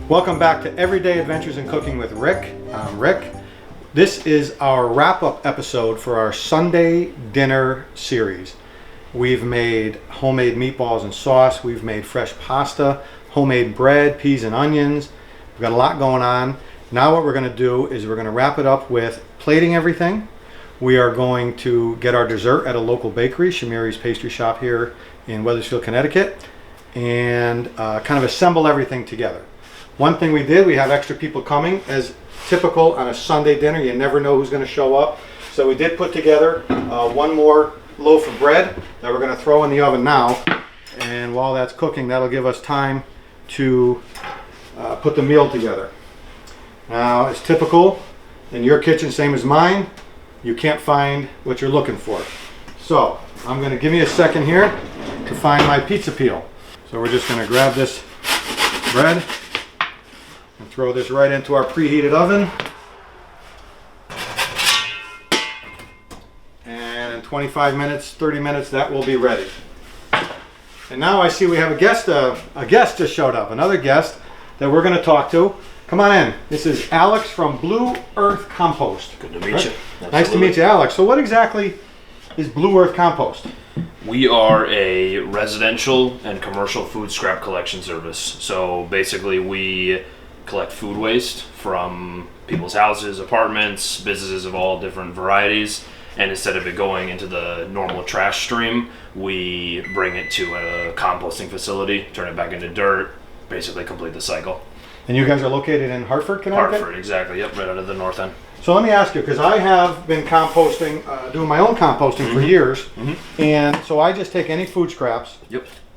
Welcome back to Everyday Adventures in Cooking with Rick. I'm Rick. This is our wrap-up episode for our Sunday dinner series. We've made homemade meatballs and sauce. We've made fresh pasta, homemade bread, peas and onions. We've got a lot going on. Now what we're going to do is we're going to wrap it up with plating everything. We are going to get our dessert at a local bakery, Shamiri's Pastry Shop here in Wethersfield, Connecticut, and kind of assemble everything together. One thing we did, we have extra people coming. As typical on a Sunday dinner, you never know who's going to show up. So we did put together one more loaf of bread that we're going to throw in the oven now. And while that's cooking, that'll give us time to put the meal together. Now, as typical in your kitchen, same as mine, you can't find what you're looking for. So I'm going to give me a second here to find my pizza peel. So we're just going to grab this bread and throw this right into our preheated oven. And in 25 minutes, 30 minutes, that will be ready. And now I see we have a guest just showed up, another guest that we're going to talk to. Come on in. This is Alex from Blue Earth Compost. Good to meet you. Nice to meet you, Alex. So what exactly is Blue Earth Compost? We are a residential and commercial food scrap collection service. So basically we collect food waste from people's houses, apartments, businesses of all different varieties. And instead of it going into the normal trash stream, we bring it to a composting facility, turn it back into dirt, basically complete the cycle. And you guys are located in Hartford, Connecticut? Hartford, exactly. Yep, right out of the north end. So let me ask you, because I have been composting, doing my own composting for years, and so I just take any food scraps,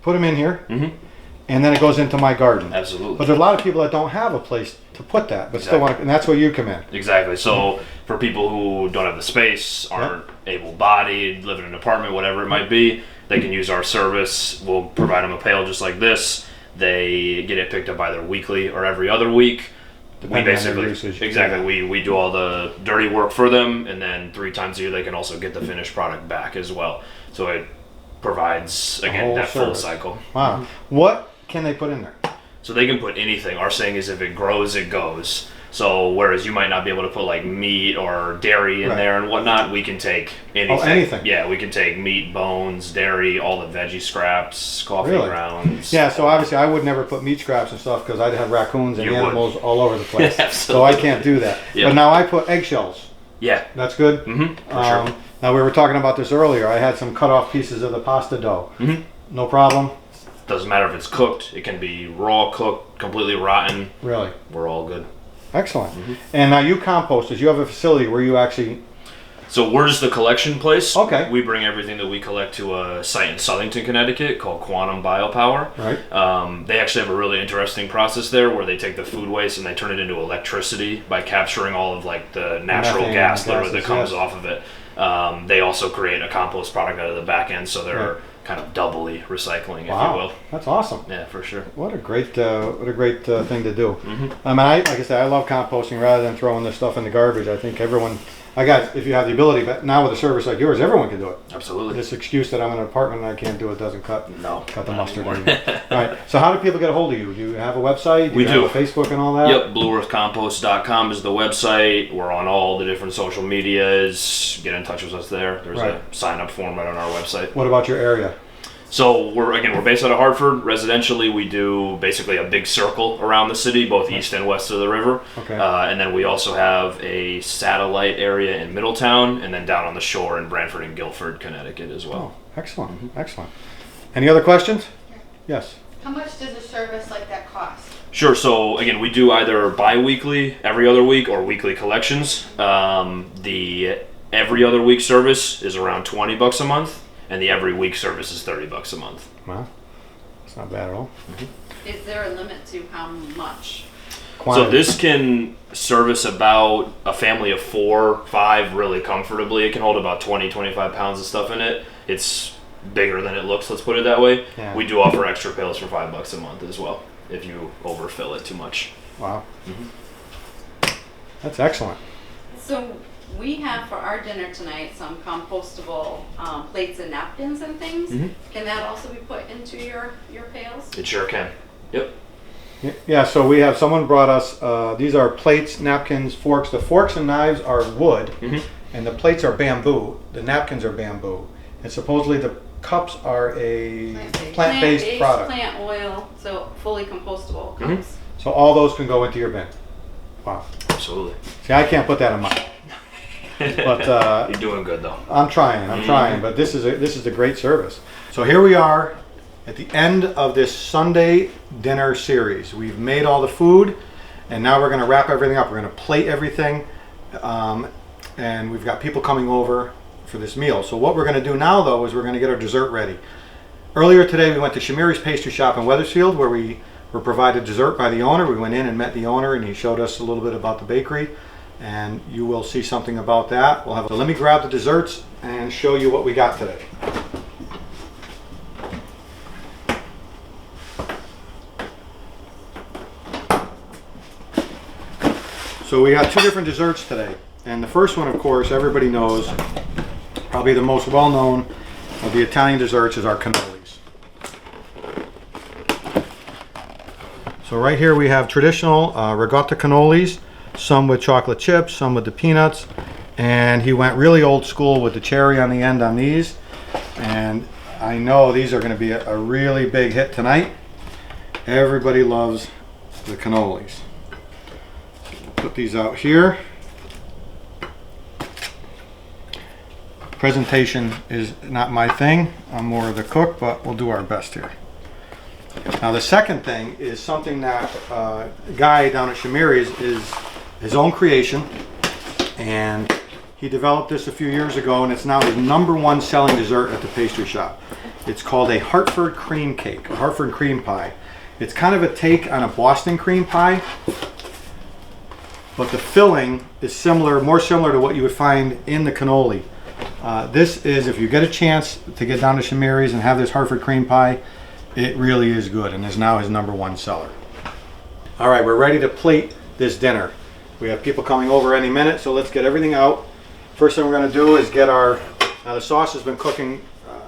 put them in here, and then it goes into my garden. Absolutely. But there's a lot of people that don't have a place to put that, but still want to, and that's where you come in. Exactly. So for people who don't have the space, aren't able-bodied, live in an apartment, whatever it might be, they can use our service. We'll provide them a pail just like this. They get it picked up either weekly or every other week. Depending on their usage. Exactly. We do all the dirty work for them, and then 3 times a year they can also get the finished product back as well. So it provides, again, that full cycle. Wow. What can they put in there? So they can put anything. Our saying is if it grows, it goes. So whereas you might not be able to put like meat or dairy in there and whatnot, we can take anything. Oh, anything. Yeah, we can take meat, bones, dairy, all the veggie scraps, coffee grounds. Yeah, so obviously I would never put meat scraps and stuff because I'd have raccoons and animals all over the place. So I can't do that. But now I put eggshells. Yeah. That's good? For sure. Now we were talking about this earlier. I had some cut off pieces of the pasta dough. No problem? Doesn't matter if it's cooked. It can be raw cooked, completely rotten. Really? We're all good. Excellent. And now you composters, you have a facility where you actually... So we're just the collection place. Okay. We bring everything that we collect to a site in Southington, Connecticut called Quantum Biopower. Right. They actually have a really interesting process there where they take the food waste and they turn it into electricity by capturing all of like the natural gas literally that comes off of it. They also create a compost product out of the back end, so they're kind of doubly recycling, if you will. That's awesome. Yeah, for sure. What a great thing to do. I mean, like I said, I love composting rather than throwing this stuff in the garbage. I think everyone, if you have the ability, but now with a service like yours, everyone can do it. Absolutely. This excuse that I'm in an apartment and I can't do it doesn't cut the mustard. All right. So how do people get a hold of you? Do you have a website? We do. Have a Facebook and all that? Yep. BlueEarthCompost.com is the website. We're on all the different social medias. Get in touch with us there. There's a sign-up form right on our website. What about your area? So we're based out of Hartford. Residentially, we do basically a big circle around the city, both east and west of the river. Okay. And then we also have a satellite area in Middletown, and then down on the shore in Branford and Guilford, Connecticut as well. Oh, excellent. Excellent. Any other questions? Yes. How much does a service like that cost? Sure. So again, we do either bi-weekly, every other week, or weekly collections. The every other week service is around $20 a month. And the every week service is $30 a month. Wow, it's not bad at all. Is there a limit to how much? Quantity. So this can service about a family of 4, 5 really comfortably. It can hold about 20, 25 pounds of stuff in it. It's bigger than it looks, let's put it that way. Yeah. We do offer extra pails for $5 a month as well if you overfill it too much. Wow. That's excellent. So we have for our dinner tonight some compostable plates and napkins and things. Can that also be put into your pails? It sure can. Yep. Yeah, so we have someone brought us, these are plates, napkins, forks. The forks and knives are wood, and the plates are bamboo. The napkins are bamboo. And supposedly the cups are a plant-based product. Plant oil, so fully compostable cups. So all those can go into your bin. Wow. Absolutely. See, I can't put that in mine. But you're doing good though. I'm trying, but this is a great service. So here we are at the end of this Sunday dinner series. We've made all the food, and now we're going to wrap everything up. We're going to plate everything, and we've got people coming over for this meal. So what we're going to do now, though, is we're going to get our dessert ready. Earlier today, we went to Shamiri's Pastry Shop in Wethersfield, where we were provided dessert by the owner. We went in and met the owner, and he showed us a little bit about the bakery, and you will see something about that. So let me grab the desserts and show you what we got today. So we got two different desserts today, and the first one, of course, everybody knows, probably the most well-known of the Italian desserts is our cannolis. So right here we have traditional ricotta cannolis, some with chocolate chips, some with the peanuts, and he went really old school with the cherry on the end on these, and I know these are going to be a really big hit tonight. Everybody loves the cannolis. Put these out here. Presentation is not my thing. I'm more of the cook, but we'll do our best here. Now the second thing is something that a guy down at Shamiri's is his own creation, and he developed this a few years ago, and it's now his #1 selling dessert at the pastry shop. It's called a Hartford cream cake, a Hartford cream pie. It's kind of a take on a Boston cream pie, but the filling is similar, more similar to what you would find in the cannoli. This is, if you get a chance to get down to Shamiri's and have this Hartford cream pie, it really is good, and is now his #1 seller. All right, we're ready to plate this dinner. We have people coming over any minute, so let's get everything out. First thing we're going to do is get now the sauce has been cooking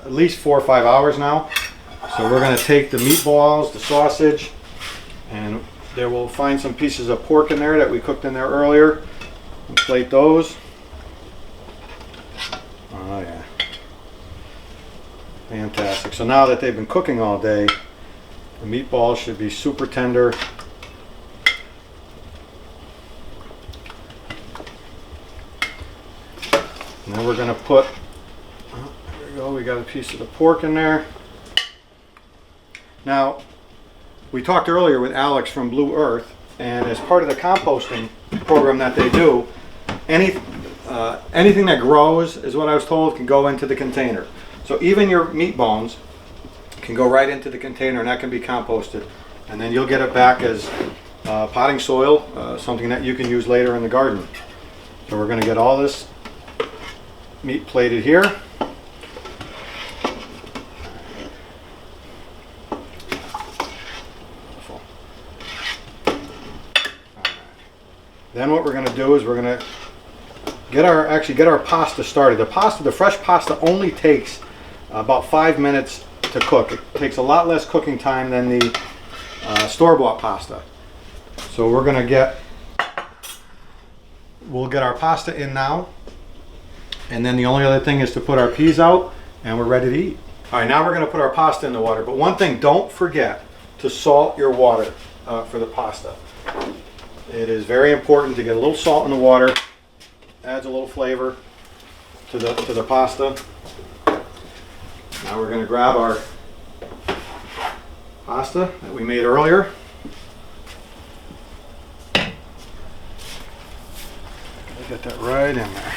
at least 4 or 5 hours now. So we're going to take the meatballs, the sausage, and there we'll find some pieces of pork in there that we cooked in there earlier, and plate those. Oh yeah, fantastic. So now that they've been cooking all day, the meatballs should be super tender. And then we're going to put, there we go, we got a piece of the pork in there. Now, we talked earlier with Alex from Blue Earth, and as part of the composting program that they do, anything that grows, is what I was told, can go into the container. So even your meat bones can go right into the container, and that can be composted. And then you'll get it back as potting soil, something that you can use later in the garden. So we're going to get all this meat plated here. Then what we're going to do is we're going to get our pasta started. The fresh pasta only takes about 5 minutes to cook. It takes a lot less cooking time than the store-bought pasta. So we'll get our pasta in now, and then the only other thing is to put our peas out, and we're ready to eat. All right, now we're going to put our pasta in the water. But one thing, don't forget to salt your water for the pasta. It is very important to get a little salt in the water. Adds a little flavor to the pasta. Now we're going to grab our pasta that we made earlier. Get that right in there.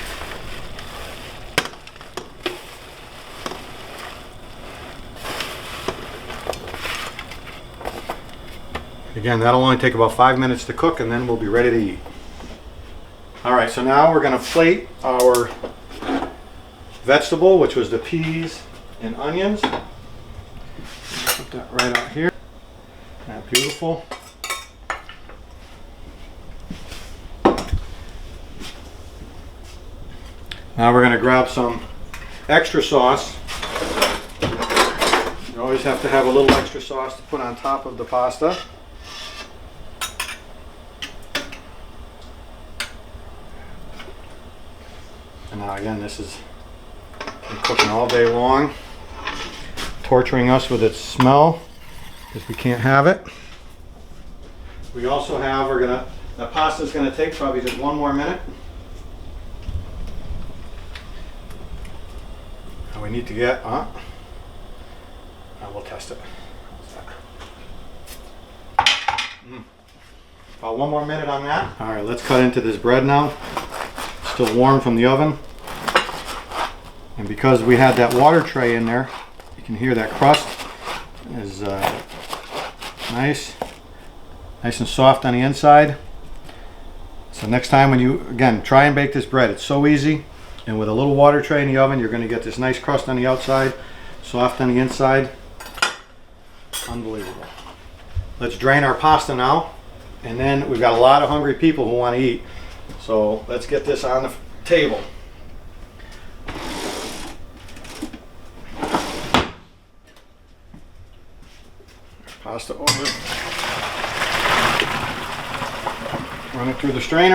Again, that'll only take about 5 minutes to cook, and then we'll be ready to eat. All right, so now we're going to plate our vegetable, which was the peas and onions. Put that right out here. That's beautiful. Now we're going to grab some extra sauce. You always have to have a little extra sauce to put on top of the pasta. And now again, this is been cooking all day long, torturing us with its smell because we can't have it. We also have, the pasta's gonna take probably just 1 more minute. And we need to get, we'll test it. About 1 more minute on that. All right, let's cut into this bread now. Still warm from the oven. And because we had that water tray in there, you can hear that crust is nice and soft on the inside. So next time when you, again, try and bake this bread. It's so easy. And with a little water tray in the oven, you're going to get this nice crust on the outside, soft on the inside. Unbelievable. Let's drain our pasta now. And then we've got a lot of hungry people who want to eat. So let's get this on the table. Pasta over. Run it through the strainer.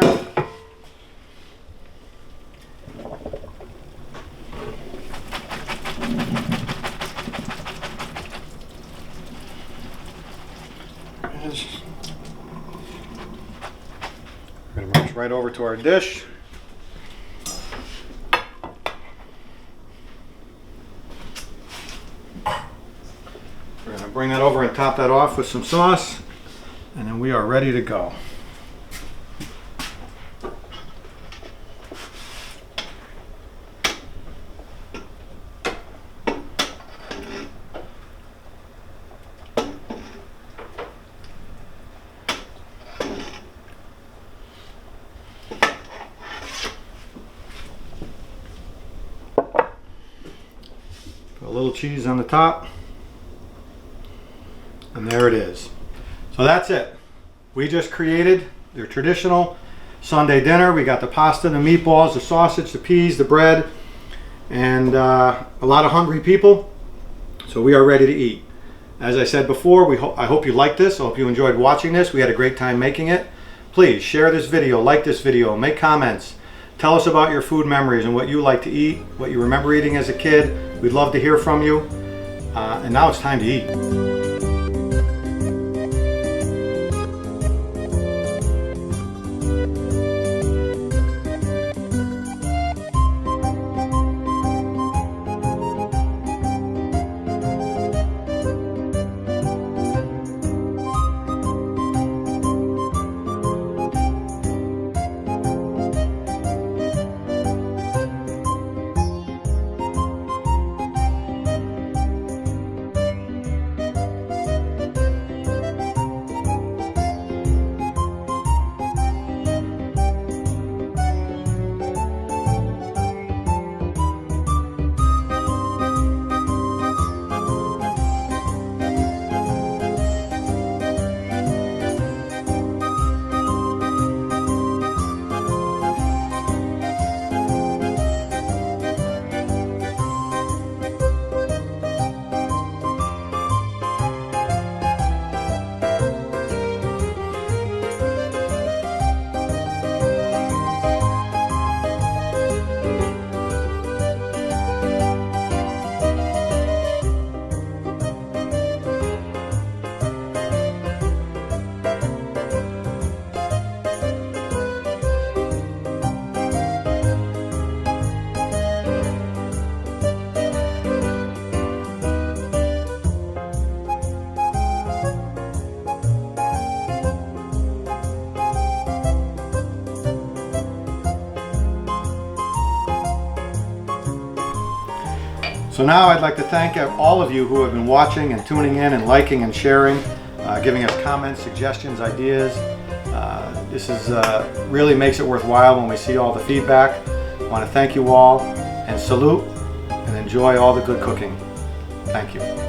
We're going to march right over to our dish. We're going to bring that over and top that off with some sauce, and then we are ready to go. Put a little cheese on the top. And there it is. So that's it. We just created their traditional Sunday dinner. We got the pasta, the meatballs, the sausage, the peas, the bread, and a lot of hungry people. So we are ready to eat. As I said before, I hope you liked this. I hope you enjoyed watching this. We had a great time making it. Please share this video, like this video, make comments. Tell us about your food memories and what you like to eat, what you remember eating as a kid. We'd love to hear from you. And now it's time to eat. So now I'd like to thank all of you who have been watching and tuning in and liking and sharing, giving us comments, suggestions, ideas. This is really makes it worthwhile when we see all the feedback. I want to thank you all and salute and enjoy all the good cooking. Thank you.